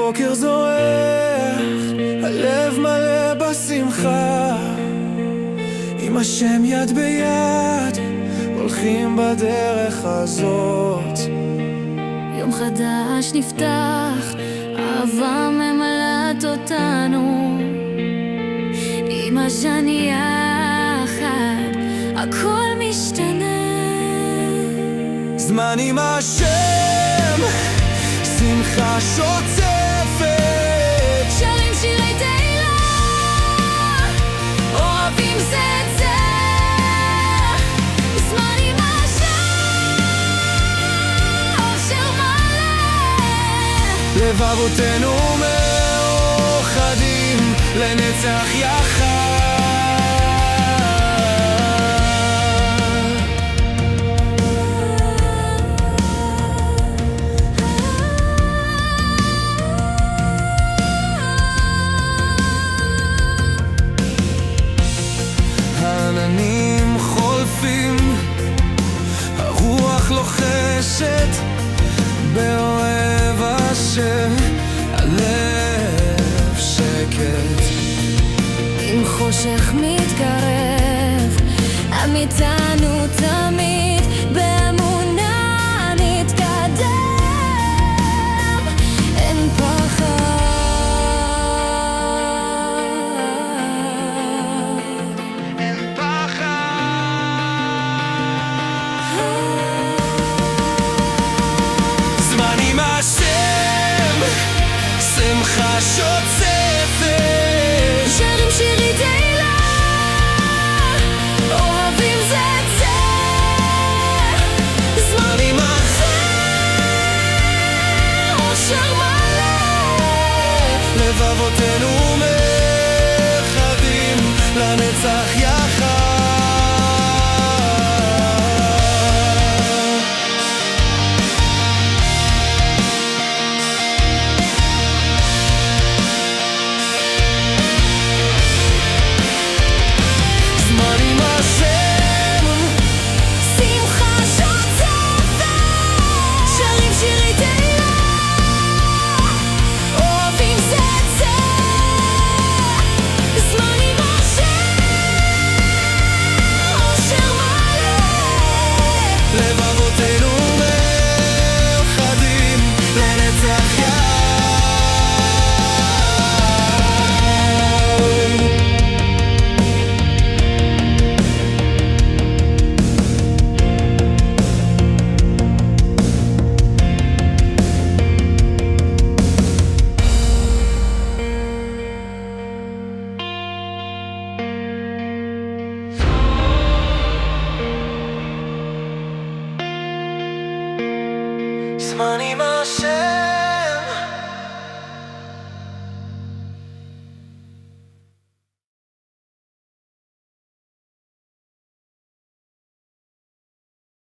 הבוקר זורח, הלב מלא בשמחה, עם השם יד ביד, הולכים בדרך הזאת. יום חדש נפתח, אהבה ממלאת אותנו, עם השני יחד, הכל משתנה. זמן עם השם, שמחה שוצפת, שרים שירי תהילה, אוהבים זה את זה. זמן עם השם, אושר מלא, לבבותינו מאוחדים לנצח יחד. העננים חולפים, הרוח לוחשת באוהב השם, הלב שקט. אם חושך מתקרב, עמיתנו תמיד.